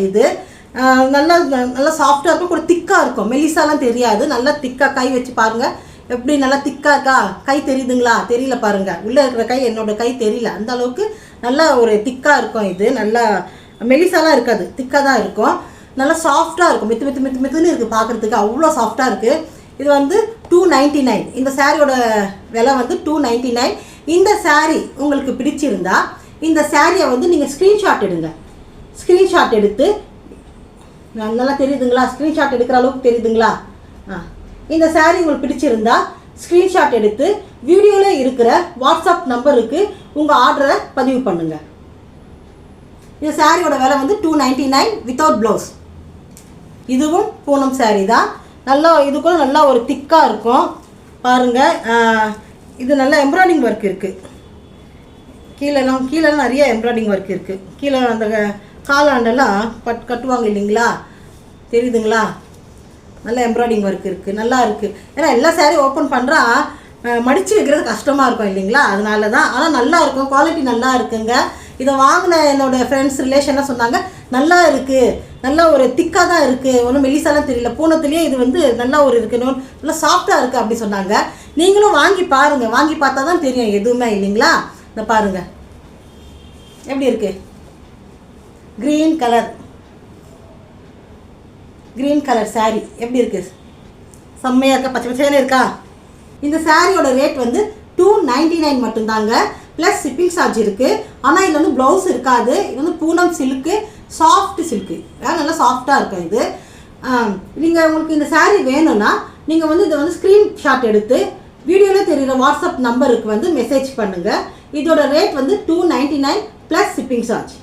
இது நல்லா நல்லா சாஃப்டாக இருக்கும், கூட திக்காக இருக்கும், மெலிசாலாம் தெரியாது. நல்லா திக்காக கை வச்சு பாருங்கள் எப்படி நல்லா திக்காக இருக்கா. கை தெரியுதுங்களா? தெரியல பாருங்கள், உள்ளே இருக்கிற கை என்னோடய கை தெரியல. அந்த அளவுக்கு நல்லா ஒரு திக்காக இருக்கும். இது நல்லா மெலிசாலாம் இருக்காது, திக்காக தான் இருக்கும். நல்லா சாஃப்டாக இருக்கும், மெத்து மெத்து மெத்து மெத்துன்னு இருக்குது பார்க்குறதுக்கு, அவ்வளோ சாஃப்டாக இருக்குது. இது வந்து 299. இந்த சாரியோட விலை வந்து 299. இந்த சாரீ உங்களுக்கு பிடிச்சிருந்தா இந்த சாரியை வந்து நீங்கள் ஸ்க்ரீன்ஷாட் எடுங்க. ஸ்க்ரீன்ஷாட் எடுத்து நல்லா தெரியுதுங்களா? ஸ்க்ரீன்ஷாட் எடுக்கிற அளவுக்கு தெரியுதுங்களா? இந்த சாரீ உங்களுக்கு பிடிச்சிருந்தா ஸ்க்ரீன்ஷாட் எடுத்து வீடியோவில் இருக்கிற வாட்ஸ்அப் நம்பருக்கு உங்கள் ஆர்டரை பதிவு பண்ணுங்கள். இந்த சாரியோட விலை வந்து 299 வித்தவுட் ப்ளவுஸ். இதுவும் பூனம் சாரீ தான். நல்லா இதுக்குள்ள நல்லா ஒரு திக்காக இருக்கும் பாருங்கள். இது நல்லா எம்ப்ராய்டிங் ஒர்க் இருக்குது. கீழே நிறைய எம்ப்ராய்டிங் ஒர்க் இருக்குது. கீழே அந்த காலாண்டெல்லாம் கட்டுவாங்க இல்லைங்களா? தெரியுதுங்களா? நல்ல எம்ப்ராய்டிங் ஒர்க் இருக்குது, நல்லா இருக்குது. ஏன்னா எல்லா சாரீ ஓப்பன் பண்ணுறா மடித்து வைக்கிறது கஷ்டமாக இருக்கும் இல்லைங்களா? அதனால தான். ஆனால் நல்லா இருக்கும், குவாலிட்டி நல்லா இருக்குங்க. இதை வாங்கின என்னோடய ஃப்ரெண்ட்ஸ் ரிலேஷன்லாம் சொன்னாங்க நல்லா இருக்குது, நல்லா ஒரு திக்காக தான் இருக்குது, ஒன்றும் மெலிசாலாம் தெரியல, பூனத்துலேயே இது வந்து நல்லா ஒரு இருக்குது, நல்லா சாஃப்டாக இருக்குது அப்படி சொன்னாங்க. நீங்களும் வாங்கி பாருங்கள், வாங்கி பார்த்தா தான் தெரியும் எதுவுமே இல்லைங்களா? இந்த பாருங்கள் எப்படி இருக்குது. க்ரீன் கலர் சாரீ எப்படி இருக்குது? செம்மையாக இருக்கா? பச்சை பச்சையான இருக்கா? இந்த சாரியோட ரேட் வந்து 299 மட்டும்தாங்க, ப்ளஸ் ஷிப்பிங் சார்ஜ் இருக்குது. ஆனால் இதில் வந்து ப்ளவுஸ் இருக்காது. இது வந்து பூனம் சில்க்கு, சாஃப்ட் சில்க்கு, நல்லா சாஃப்டாக இருக்கும். இது நீங்கள் உங்களுக்கு இந்த சாரீ வேணும்னா நீங்கள் வந்து இதை வந்து ஸ்க்ரீன்ஷாட் எடுத்து வீடியோவில் தெரிகிற வாட்ஸ்அப் நம்பருக்கு வந்து மெசேஜ் பண்ணுங்கள். இதோட ரேட் வந்து 299 ப்ளஸ் ஷிப்பிங் சார்ஜ்.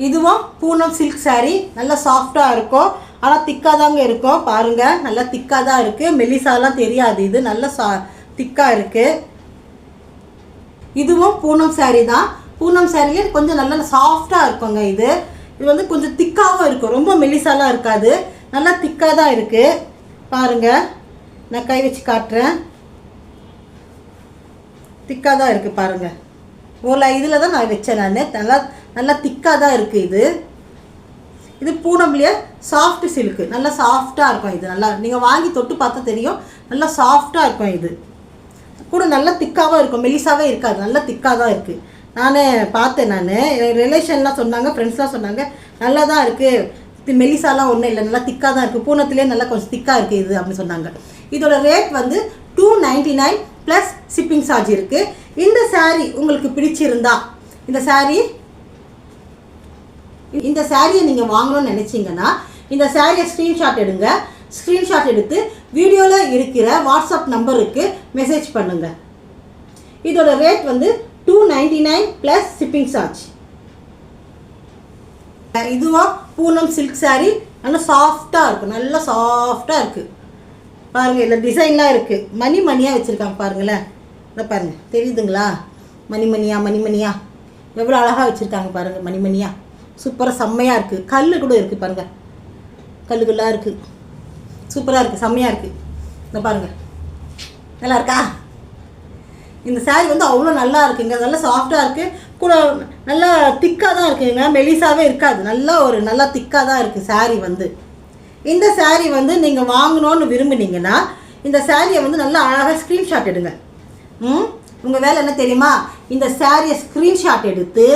இதுவும் பூனம் சில்க் சாரீ, நல்லா சாஃப்டாக இருக்கும், ஆனால் திக்காக தாங்க இருக்கும். பாருங்கள் நல்லா திக்காக தான் இருக்குது, மெலிசாலாம் தெரியாது. இது நல்லா திக்காக இருக்குது. இதுவும் பூனம் சாரீ தான். பூனம் சாரீலே கொஞ்சம் நல்லா சாஃப்டாக இருக்குங்க. இது வந்து கொஞ்சம் திக்காகவும் இருக்கும், ரொம்ப மெலிசாலாம் இருக்காது, நல்லா திக்காக தான் இருக்குது. பாருங்கள் நான் கை வச்சு காட்டுறேன், திக்காக தான் இருக்குது பாருங்கள். இதில் தான் நான் வச்சேன் நான். நல்லா திக்காக தான் இருக்குது. இது பூனம்லேயே சாஃப்ட் சில்க்கு, நல்லா சாஃப்டாக இருக்கும். இது நல்லா நீங்கள் வாங்கி தொட்டு பார்த்தா தெரியும், நல்லா சாஃப்டாக இருக்கும். இது கூட நல்லா திக்காகவும் இருக்கும், மெலிசாவே இருக்காது, நல்லா திக்காக தான் இருக்குது. நான் பார்த்தேன், நான் ரிலேஷன்லாம் சொன்னாங்க, ஃப்ரெண்ட்ஸ்லாம் சொன்னாங்க நல்லா தான் இருக்குது, மெலிசாலாம் ஒன்றும் இல்லை, நல்லா திக்காக தான் இருக்குது, பூனத்துலேயே நல்லா கொஞ்சம் திக்காக இருக்குது இது அப்படின்னு சொன்னாங்க. இதோட ரேட் வந்து 299 ப்ளஸ் ஷிப்பிங் சார்ஜ் இருக்குது. இந்த சாரீ உங்களுக்கு பிடிச்சிருந்தா இந்த சாரியை நீங்கள் வாங்கணும்னு நினச்சிங்கன்னா இந்த சாரியை ஸ்க்ரீன்ஷாட் எடுங்க. ஸ்க்ரீன்ஷாட் எடுத்து வீடியோவில் இருக்கிற வாட்ஸ்அப் நம்பருக்கு மெசேஜ் பண்ணுங்கள். இதோட ரேட் வந்து 299 ப்ளஸ் ஷிப்பிங் சார்ஜ். இதுவும் பூனம் சில்க் சாரீ, நல்லா சாஃப்டாக இருக்கும், நல்லா சாஃப்டாக இருக்குது. பாருங்கள் இதில் டிசைன்லாம் இருக்குது, மணியாக வச்சுருக்காங்க பாருங்களேன். இதை பாருங்கள் தெரியுதுங்களா? மணிமணியாக எவ்வளோ அழகாக வச்சுருக்காங்க பாருங்கள், மணிமணியாக சூப்பராக செம்மையாக இருக்குது. கல் கூட இருக்குது பாருங்கள், கல்லுகளாக இருக்குது, சூப்பராக இருக்குது, செம்மையாக இருக்குது. இந்த பாருங்கள் நல்லா இருக்கா? இந்த சாரீ வந்து அவ்வளோ நல்லா இருக்குங்க, நல்லா சாஃப்டாக இருக்குது, கூட நல்லா திக்காக தான் இருக்குங்க, மெலிசாவே இருக்காது, நல்லா திக்காக தான் இருக்குது சாரீ வந்து. இந்த சாரீ வந்து நீங்கள் வாங்கணும்னு விரும்புனீங்கன்னா இந்த சாரியை வந்து நல்லா அழகாக ஸ்க்ரீன்ஷாட் எடுங்க. உங்கள் வேலை என்ன தெரியுமா? இந்த சாரியை ஸ்க்ரீன்ஷாட் எடுத்து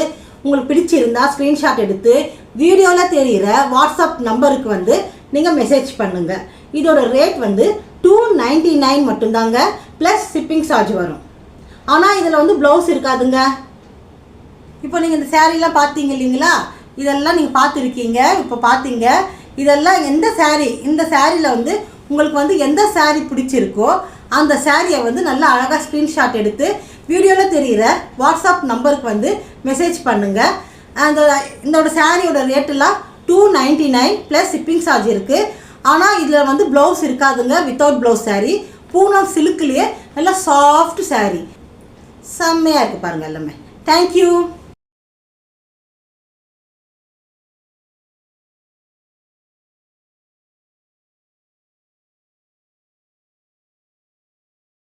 உங்களுக்கு பிடிச்சிருந்தா ஸ்க்ரீன்ஷாட் எடுத்து வீடியோவில் தெரிகிற வாட்ஸ்அப் நம்பருக்கு வந்து நீங்கள் மெசேஜ் பண்ணுங்கள். இதோட ரேட் வந்து 299 மட்டும்தாங்க, ப்ளஸ் ஷிப்பிங் சார்ஜ் வரும். ஆனால் இதில் வந்து ப்ளவுஸ் இருக்காதுங்க. இப்போ நீங்கள் இந்த சாரீலாம் பார்த்தீங்க இல்லைங்களா? இதெல்லாம் நீங்கள் பார்த்துருக்கீங்க, இப்போ பார்த்தீங்க. இதெல்லாம் இந்த சாரியில் வந்து உங்களுக்கு வந்து எந்த சாரீ பிடிச்சிருக்கோ அந்த சாரியை வந்து நல்லா அழகாக ஸ்க்ரீன்ஷாட் எடுத்து வீடியோவில் தெரிகிற வாட்ஸ்அப் நம்பருக்கு வந்து மெசேஜ் பண்ணுங்கள். இதோட சாரியோட ரேட்டெல்லாம் 299 ப்ளஸ் ஷிப்பிங் சார்ஜ் இருக்குது. ஆனால் இதில் வந்து ப்ளவுஸ் இருக்காதுங்க, வித்தவுட் ப்ளவுஸ் சாரீ. பூனம் சில்க்லேயே நல்லா சாஃப்ட் சாரீ, செம்மையாக இருக்குது பாருங்கள் எல்லாமே. தேங்க்யூ.